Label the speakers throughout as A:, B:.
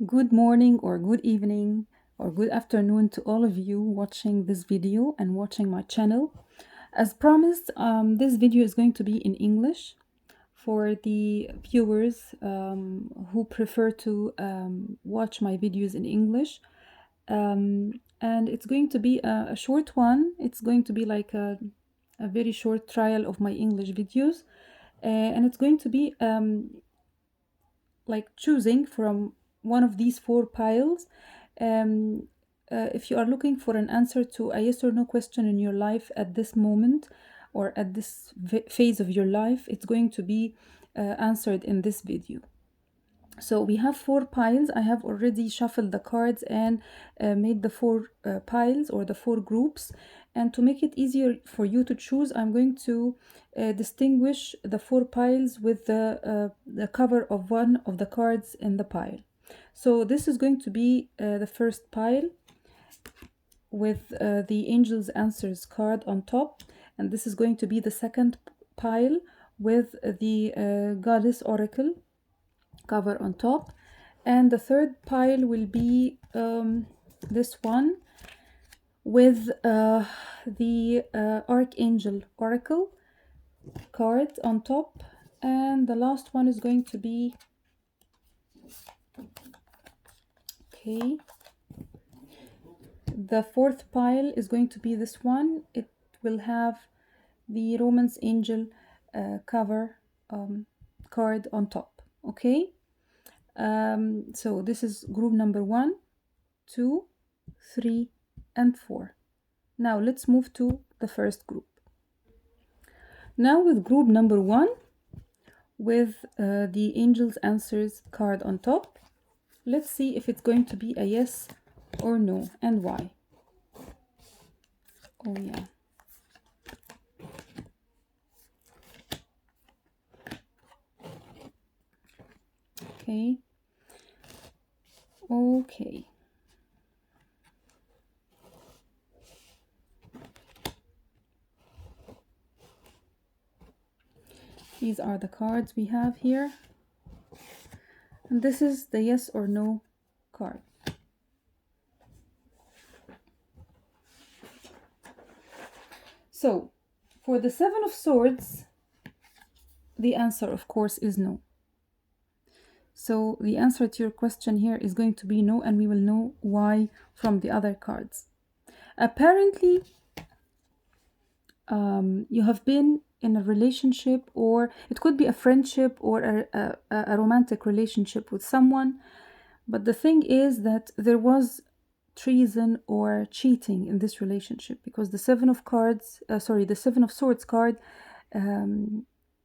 A: Good morning or good evening or good afternoon to all of you watching this video and watching my channel. As promised, this video is going to be in English for the viewers who prefer to watch my videos in English. And it's going to be a short one. It's going to be like a very short trial of my English videos. And it's going to be like choosing from one of these four piles. Um, if you are looking for an answer to a yes or no question in your life at this moment or at this phase of your life, it's going to be answered in this video. So we have four piles. I have already shuffled the cards and made the four piles or the four groups. And to make it easier for you to choose, I'm going to distinguish the four piles with the cover of one of the cards in the pile. So this is going to be the first pile with the Angel's Answers card on top. And this is going to be the second pile with the Goddess Oracle cover on top, and the third pile will be this one with the Archangel Oracle card on top, and the last one is going to be the fourth pile is going to be this one. It will have the Romance Angel cover card on top. So this is group number 1, 2, 3, and 4. Now let's move to the first group. Now with group number 1, with the Angel's Answers card on top, let's see if it's going to be a yes or no, and why. Oh yeah. Okay. These are the cards we have here. And this is the yes or no card. So, for the Seven of Swords, the answer, of course, is no. So, the answer to your question here is going to be no, and we will know why from the other cards. Apparently, you have been in a relationship, or it could be a friendship or a romantic relationship with someone. But the thing is that there was treason or cheating in this relationship, because the Seven of Swords card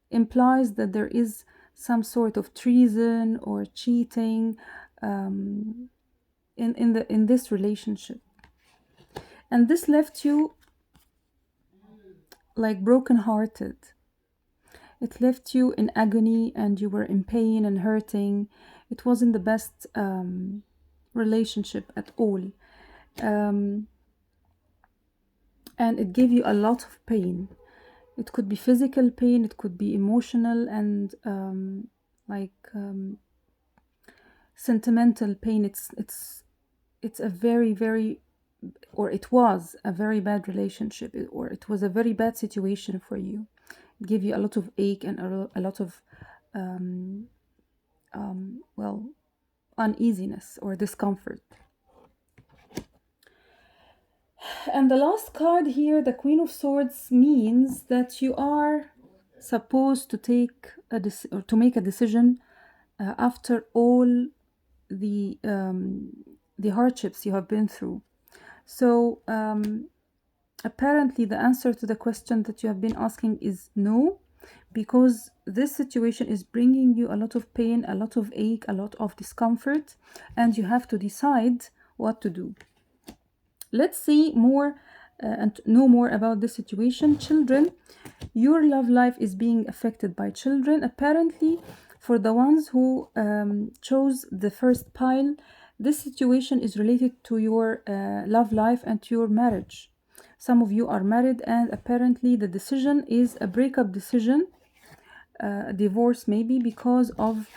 A: implies that there is some sort of treason or cheating in this relationship, and this left you like broken-hearted. It left you in agony, and you were in pain and hurting. It wasn't the best relationship at all. And it gave you a lot of pain. It could be physical pain, it could be emotional, and sentimental pain. It's a very, very, or it was a very bad relationship, or it was a very bad situation for you. It gave you a lot of ache and a lot of uneasiness or discomfort. And the last card here, the Queen of Swords, means that you are supposed to make a decision after all the hardships you have been through. So apparently the answer to the question that you have been asking is no, because this situation is bringing you a lot of pain, a lot of ache, a lot of discomfort, and you have to decide what to do. Let's see more and know more about this situation. Children, your love life is being affected by children. Apparently, for the ones who chose the first pile, this situation is related to your love life and to your marriage. Some of you are married, and apparently the decision is a breakup decision, a divorce maybe, because of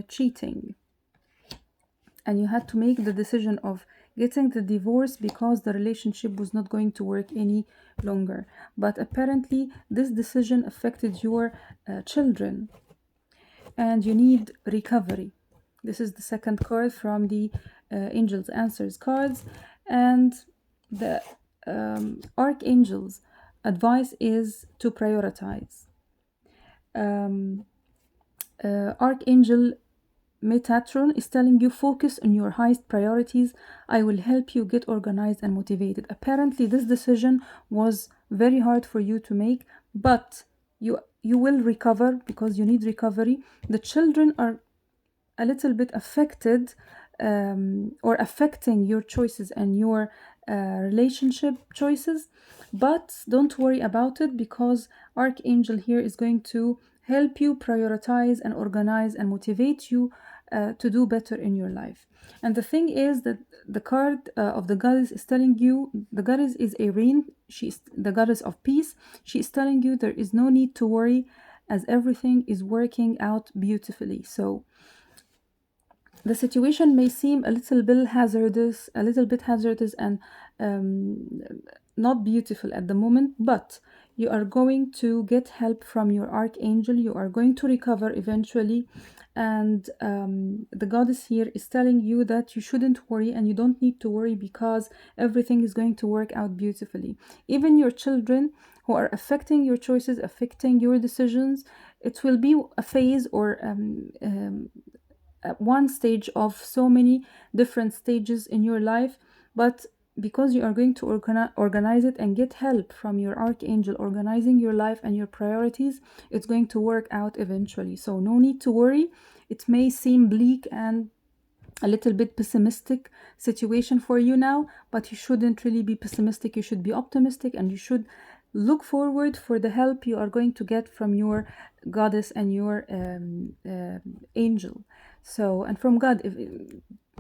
A: cheating. and you had to make the decision of getting the divorce because the relationship was not going to work any longer. But apparently, this decision affected your children, and you need recovery. This is the second card from the Angels Answers cards, and the Archangel's advice is to prioritize. Um, Archangel Metatron is telling you focus on your highest priorities. I will help you get organized and motivated. Apparently, this decision was very hard for you to make, but you will recover because you need recovery. The children are a little bit affected, or affecting your choices and your relationship choices, but don't worry about it because Archangel here is going to help you prioritize and organize and motivate you to do better in your life. And the thing is that the card of the goddess is telling you, the goddess is Irene, she is the goddess of peace. She is telling you there is no need to worry as everything is working out beautifully. So the situation may seem a little bit hazardous, and um, not beautiful at the moment, but you are going to get help from your archangel. You are going to recover eventually, and the goddess here is telling you that you shouldn't worry and you don't need to worry because everything is going to work out beautifully. Even your children who are affecting your choices, affecting your decisions, it will be a phase or at one stage of so many different stages in your life, but because you are going to organize it and get help from your archangel organizing your life and your priorities, it's going to work out eventually. So no need to worry. It may seem bleak and a little bit pessimistic situation for you now, but you shouldn't really be pessimistic. You should be optimistic, and you should look forward for the help you are going to get from your goddess and your angel. So, and from God, if,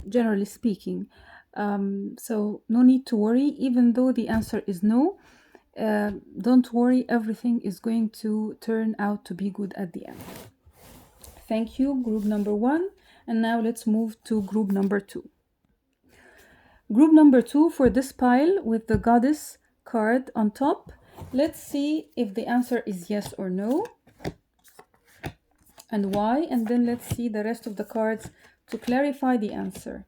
A: generally speaking. So no need to worry, even though the answer is no. Don't worry, everything is going to turn out to be good at the end. Thank you, group number one. And now let's move to group number two. Group number two for this pile with the goddess card on top. Let's see if the answer is yes or no and why. And then let's see the rest of the cards to clarify the answer.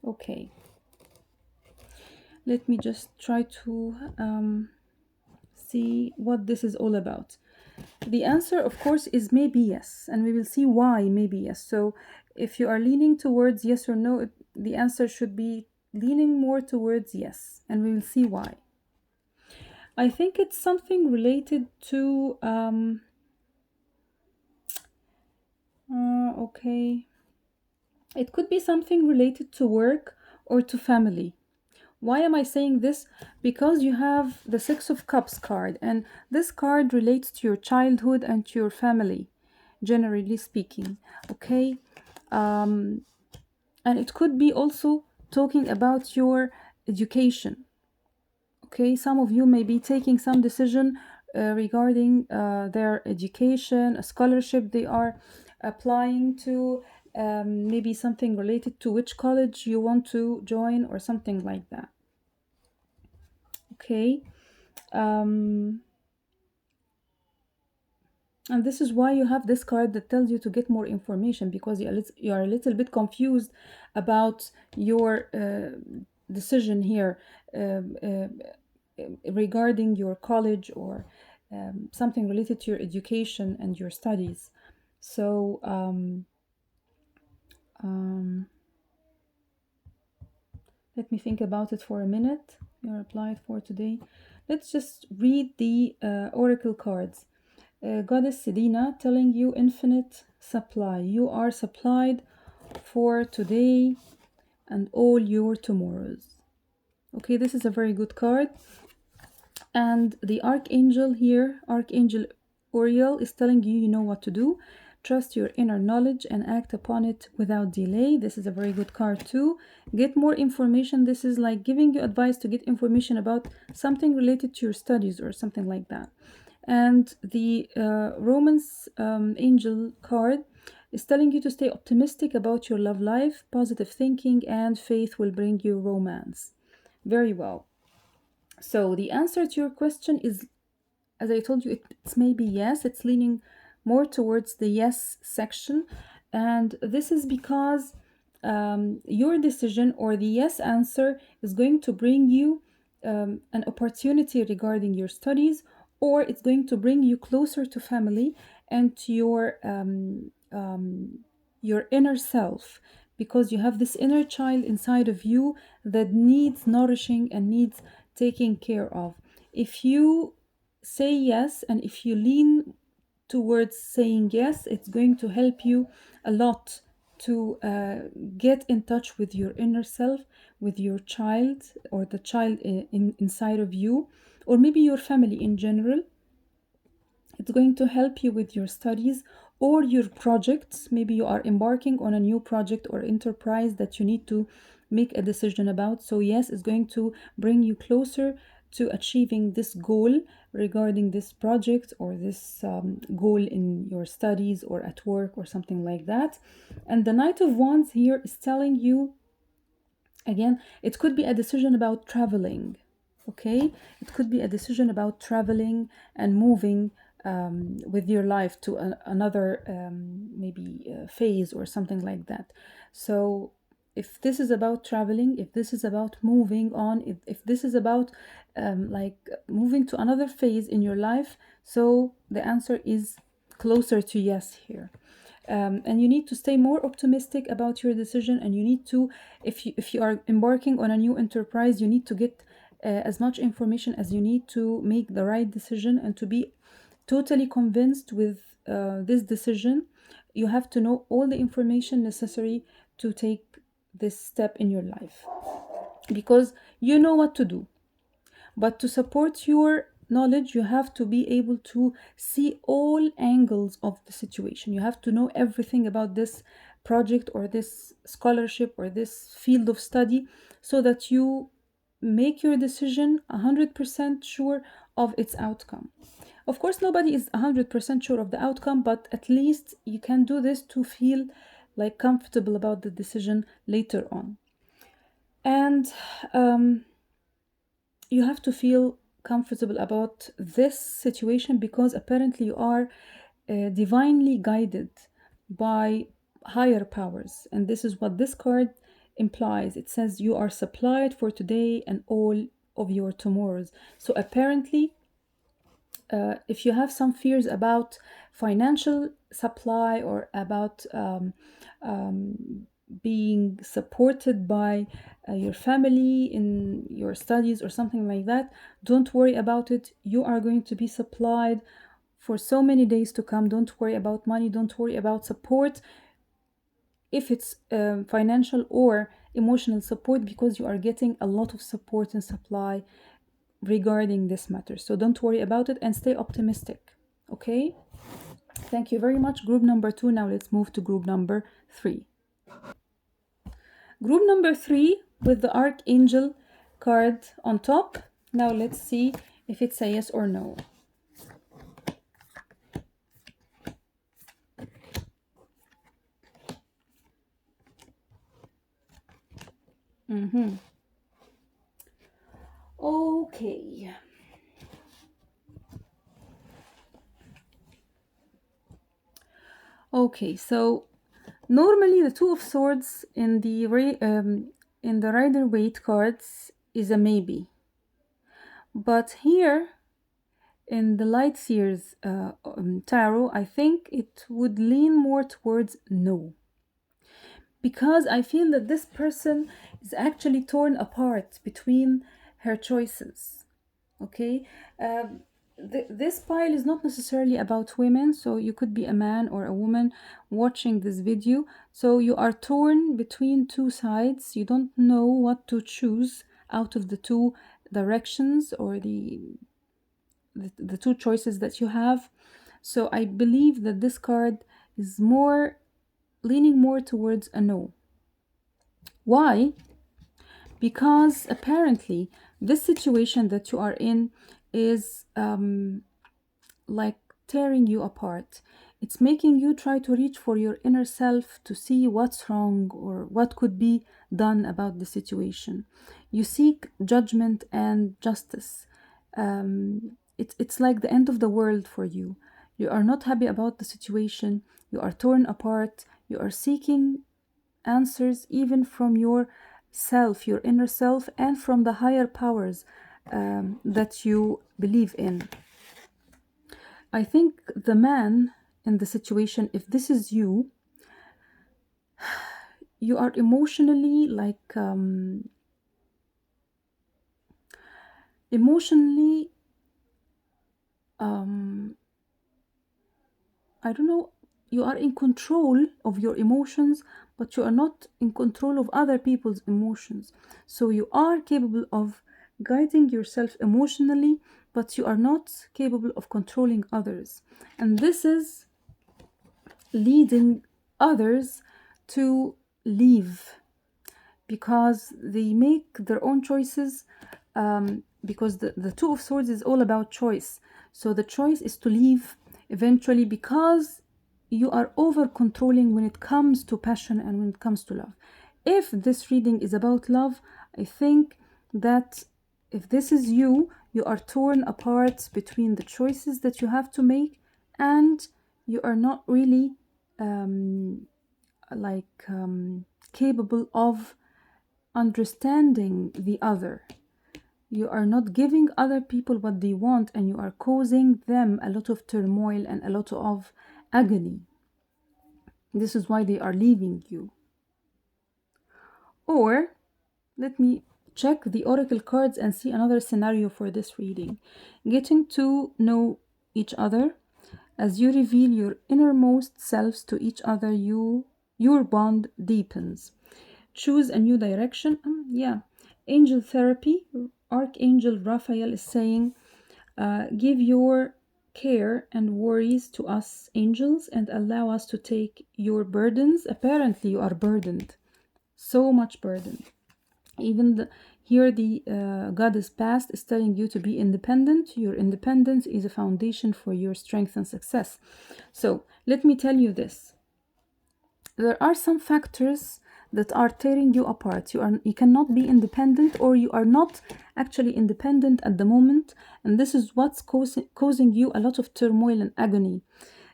A: Okay. Let me just try to see what this is all about. The answer, of course, is maybe yes, and we will see why maybe yes. So if you are leaning towards yes or no, the answer should be leaning more towards yes, and we will see why. I think it's something related to, okay, it could be something related to work or to family. Why am I saying this? Because you have the Six of Cups card, and this card relates to your childhood and to your family, generally speaking, okay? And it could be also talking about your education, okay? Some of you may be taking some decision regarding their education, a scholarship they are applying to, maybe something related to which college you want to join or something like that. Okay. And this is why you have this card that tells you to get more information, because you are a little bit confused about your decision here regarding your college or something related to your education and your studies. So let me think about it for a minute. Your applied for today. Let's just read the oracle cards. Goddess Sedina telling you infinite supply. You are supplied for today and all your tomorrows. Okay, this is a very good card. And the archangel here, Archangel Uriel, is telling you you know what to do. Trust your inner knowledge and act upon it without delay. This is a very good card too. Get more information. This is like giving you advice to get information about something related to your studies or something like that. And the Romance angel card is telling you to stay optimistic about your love life, positive thinking, and faith will bring you romance. Very well. So the answer to your question is, as I told you, it's maybe yes. It's leaning more towards the yes section. And this is because your decision or the yes answer is going to bring you an opportunity regarding your studies, or it's going to bring you closer to family and to your inner self, because you have this inner child inside of you that needs nourishing and needs taking care of. If you say yes, and if you lean towards saying yes, it's going to help you a lot to get in touch with your inner self, with your child, or the child inside of you, or maybe your family in general. It's going to help you with your studies or your projects. Maybe you are embarking on a new project or enterprise that you need to make a decision about. So, yes, it's going to bring you closer to achieving this goal regarding this project or this goal in your studies or at work or something like that. And the Knight of Wands here is telling you, again, it could be a decision about traveling. Okay, it could be a decision about traveling and moving with your life to another maybe phase or something like that. So if this is about traveling, if this is about moving on, if this is about like moving to another phase in your life, so the answer is closer to yes here. And you need to stay more optimistic about your decision, and you need to, if you are embarking on a new enterprise, you need to get as much information as you need to make the right decision and to be totally convinced with this decision. You have to know all the information necessary to take this step in your life, because you know what to do. But to support your knowledge, you have to be able to see all angles of the situation. You have to know everything about this project or this scholarship or this field of study, so that you make your decision 100% sure of its outcome. Of course, nobody is 100% sure of the outcome, but at least you can do this to feel like comfortable about the decision later on. And you have to feel comfortable about this situation, because apparently you are divinely guided by higher powers. And this is what this card implies. It says you are supplied for today and all of your tomorrows. So apparently, if you have some fears about financial supply or about being supported by your family in your studies or something like that, don't worry about it. You are going to be supplied for so many days to come. Don't worry about money, don't worry about support, if it's financial or emotional support, because you are getting a lot of support and supply regarding this matter. So don't worry about it and stay optimistic. Okay? Thank you very much. Group number 2. Now let's move to group number 3. Group number 3 with the Archangel card on top. Now let's see if it's a yes or no. Okay. Okay, so normally the Two of Swords in the Rider-Waite cards is a maybe. But here in the Light Seers tarot, I think it would lean more towards no. Because I feel that this person is actually torn apart between her choices. Okay? This pile is not necessarily about women, so you could be a man or a woman watching this video. So you are torn between two sides. You don't know what to choose out of the two directions or the two choices that you have. So I believe that this card is more leaning more towards a no. Why? Because apparently this situation that you are in is like tearing you apart. It's making you try to reach for your inner self to see what's wrong or what could be done about the situation. You seek judgment and justice. It's like the end of the world for you. You are not happy about the situation. You are torn apart. You are seeking answers even from your self, your inner self, and from the higher powers that you believe in. I think the man in the situation, if this is you, you are emotionally emotionally I don't know, you are in control of your emotions, but you are not in control of other people's emotions. So you are capable of guiding yourself emotionally, but you are not capable of controlling others. And this is leading others to leave because they make their own choices. Because the Two of Swords is all about choice. So the choice is to leave eventually because you are over controlling when it comes to passion and when it comes to love. If this reading is about love, I think that if this is you, you are torn apart between the choices that you have to make, and you are not really capable of understanding the other. You are not giving other people what they want, and you are causing them a lot of turmoil and a lot of agony. This is why they are leaving you. Or let me check the oracle cards and see another scenario for this reading. Getting to know each other. As you reveal your innermost selves to each other, your bond deepens. Choose a new direction. Angel therapy. Archangel Raphael is saying, give your care and worries to us angels and allow us to take your burdens. Apparently you are burdened, so much burden. Even here the goddess past is telling you to be independent. Your independence is a foundation for your strength and success. So let me tell you this. There are some factors that are tearing you apart. You cannot be independent, or you are not actually independent at the moment, and this is what's causing you a lot of turmoil and agony.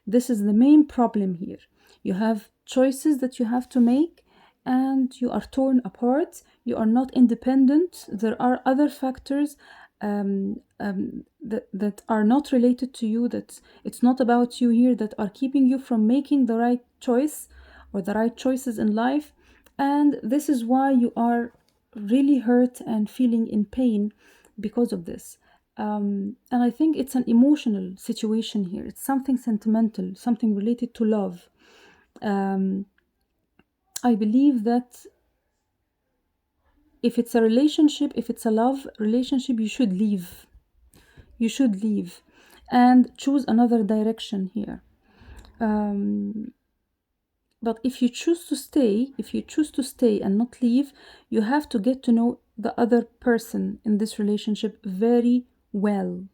A: This is the main problem here. You have choices that you have to make, and you are torn apart. You are not independent. There are other factors that are not related to you, that it's not about you here, that are keeping you from making the right choice or the right choices in life. And this is why you are really hurt and feeling in pain because of this. And I think it's an emotional situation here. It's something sentimental, something related to love. I believe that if it's a relationship, if it's a love relationship, you should leave. You should leave and choose another direction here. But if you choose to stay and not leave, you have to get to know the other person in this relationship very well.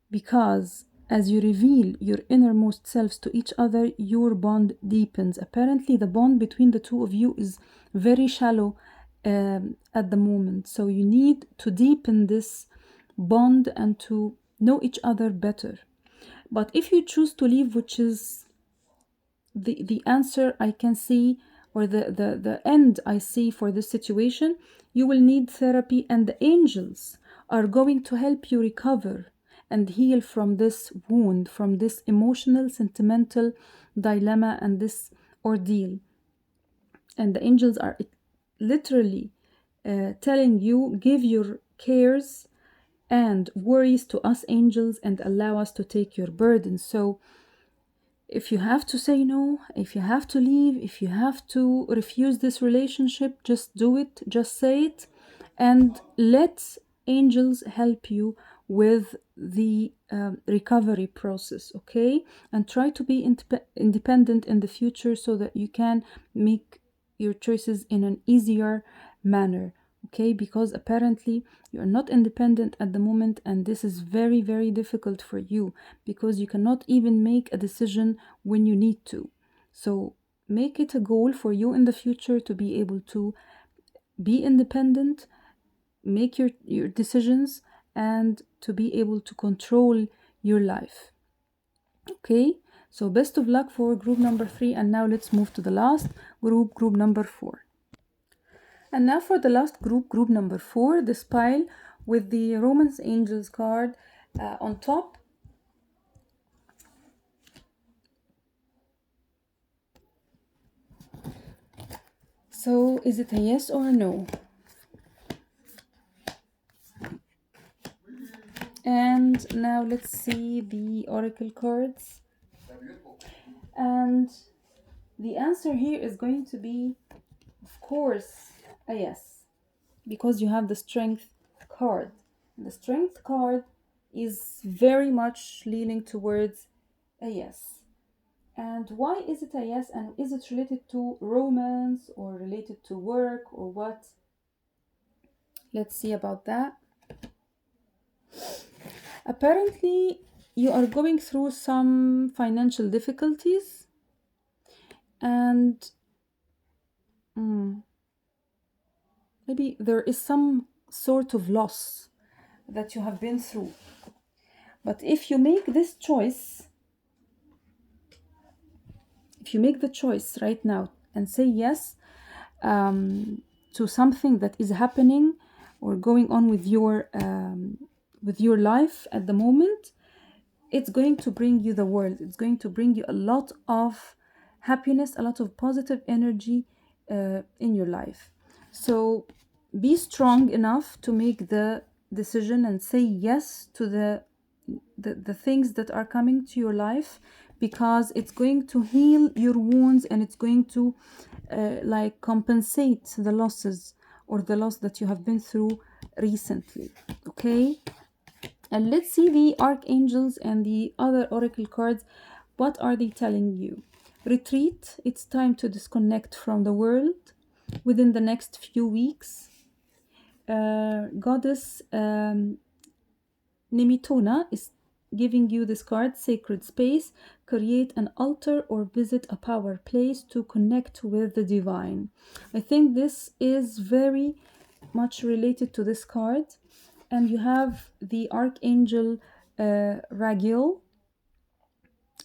A: Because as you reveal your innermost selves to each other, your bond deepens. Apparently, the bond between the two of you is very shallow at the moment. So you need to deepen this bond and to know each other better. But if you choose to leave, which is the answer I can see, or the end I see for this situation, you will need therapy, and the angels are going to help you recover and heal from this wound, from this emotional, sentimental dilemma and this ordeal. And the angels are literally telling you, give your cares and worries to us angels and allow us to take your burden. So if you have to say no, if you have to leave, if you have to refuse this relationship, just do it, just say it, and let angels help you with the recovery process, okay? And try to be independent in the future so that you can make your choices in an easier manner, okay? Because apparently you are not independent at the moment, and this is very, very difficult for you because you cannot even make a decision when you need to. So make it a goal for you in the future to be able to be independent, make your decisions, and to be able to control your life. Okay, so best of luck for group number 3, and now let's move to the last group number 4. And now for the last group number 4, this pile with the Romance Angels card on top. So is it a yes or a no? And now let's see the oracle cards. And the answer here is going to be, of course, a yes, because you have the Strength card. And the Strength card is very much leaning towards a yes. And why is it a yes? And is it related to romance or related to work or what? Let's see about that. Apparently, you are going through some financial difficulties, and maybe there is some sort of loss that you have been through. But if you make this choice, if you make the choice right now and say yes to something that is happening or going on with your life at the moment, it's going to bring you the world. It's going to bring you a lot of happiness, a lot of positive energy in your life. So be strong enough to make the decision and say yes to the things that are coming to your life, because it's going to heal your wounds, and it's going to compensate the losses or the loss that you have been through recently. Okay, and let's see the archangels and the other oracle cards. What are they telling you? Retreat. It's time to disconnect from the world within the next few weeks. Goddess Nemitona is giving you this card, Sacred Space. Create an altar or visit a power place to connect with the divine. I think this is very much related to this card. And you have the Archangel Ragiel,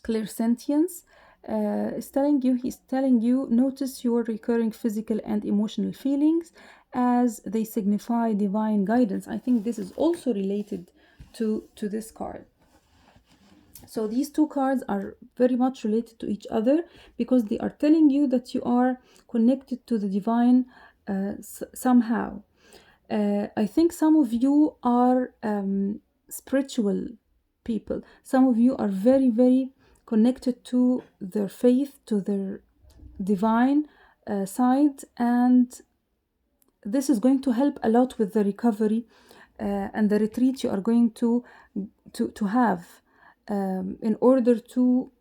A: Clairsentience, he's telling you, notice your recurring physical and emotional feelings as they signify divine guidance. I think this is also related to this card. So these two cards are very much related to each other because they are telling you that you are connected to the divine somehow. I think some of you are spiritual people. Some of you are very, very connected to their faith, to their divine side, and this is going to help a lot with the recovery and the retreat you are going to have in order to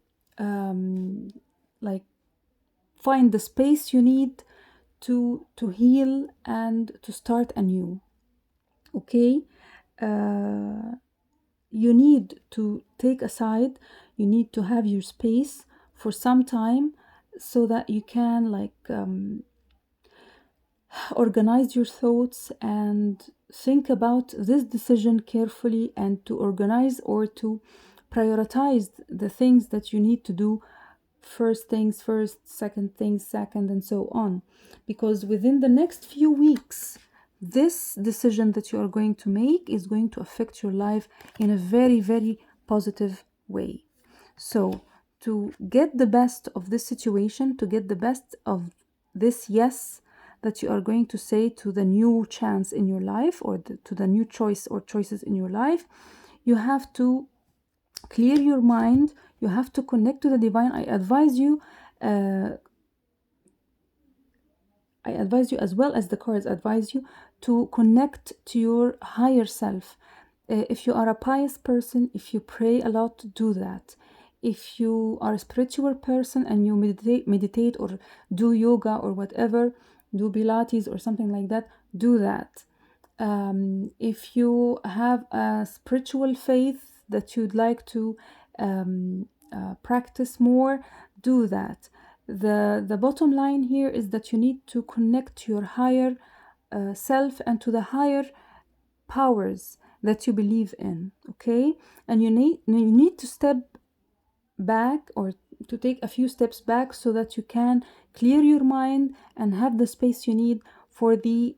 A: find the space you need to heal and to start anew. Okay, you need to take aside, you need to have your space for some time so that you can organize your thoughts and think about this decision carefully, and to organize or to prioritize the things that you need to do. First things first, second things second, and so on. Because within the next few weeks, this decision that you are going to make is going to affect your life in a very, very positive way. So to get the best of this situation, to get the best of this yes that you are going to say to the new chance in your life, or to the new choice or choices in your life, you have to clear your mind. You have to connect to the divine. I advise you, as well as the cards advise you, to connect to your higher self. If you are a pious person, if you pray a lot, do that. If you are a spiritual person and you meditate or do yoga or whatever, do Pilates or something like that, do that. If you have a spiritual faith that you'd like to practice more, do that. The bottom line here is that you need to connect to your higher self and to the higher powers that you believe in, okay? And you need to step back, or to take a few steps back, so that you can clear your mind and have the space you need for the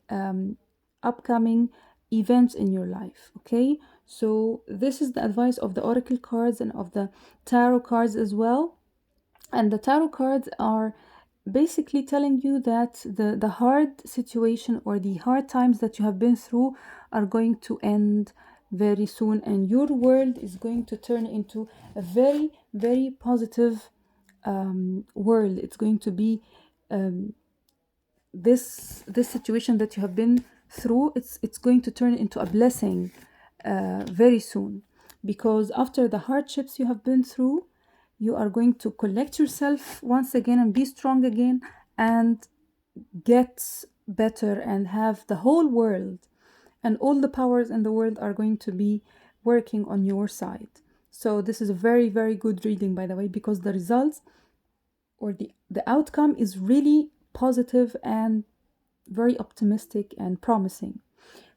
A: upcoming events in your life, okay? So this is the advice of the oracle cards and of the tarot cards as well. And the tarot cards are basically telling you that the hard situation or the hard times that you have been through are going to end very soon, and your world is going to turn into a very, very positive world. It's going to be this situation that you have been through, it's going to turn into a blessing very soon, because after the hardships you have been through, you are going to collect yourself once again and be strong again, and get better, and have the whole world and all the powers in the world are going to be working on your side. So this is a very, very good reading, by the way, because the results, or the outcome, is really positive and very optimistic and promising.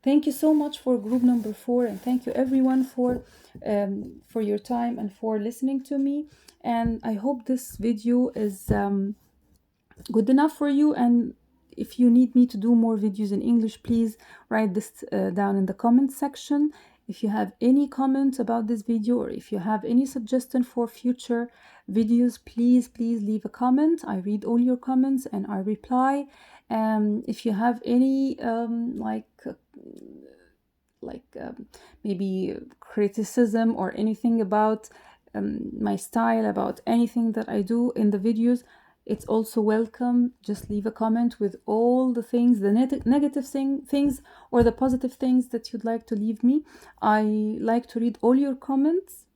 A: Thank you so much for group number 4, and thank you everyone for your time and for listening to me. And I hope this video is good enough for you. And if you need me to do more videos in English, please write this down in the comment section. If you have any comments about this video, or if you have any suggestion for future videos, please leave a comment. I read all your comments and I reply. If you have any maybe criticism or anything about my style, about anything that I do in the videos, it's also welcome. Just leave a comment with all the things, the negative things or the positive things that you'd like to leave me. I like to read all your comments,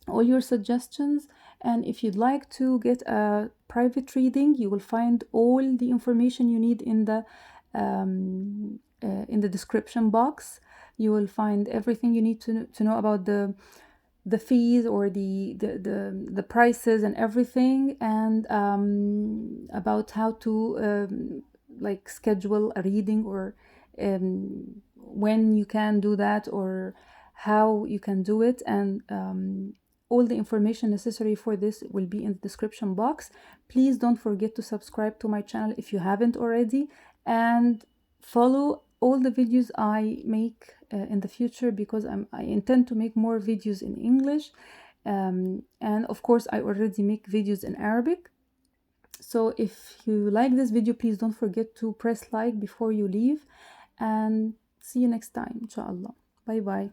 A: all your suggestions. And if you'd like to get a private reading, you will find all the information you need in the description box. You will find everything you need to know about the fees, or the prices and everything, and about how to schedule a reading, or when you can do that, or how you can do it. And all the information necessary for this will be in the description box. Please don't forget to subscribe to my channel if you haven't already, and follow all the videos I make in the future, because I intend to make more videos in English, and of course I already make videos in Arabic. So if you like this video, please don't forget to press like before you leave, and see you next time, inshallah. Bye bye.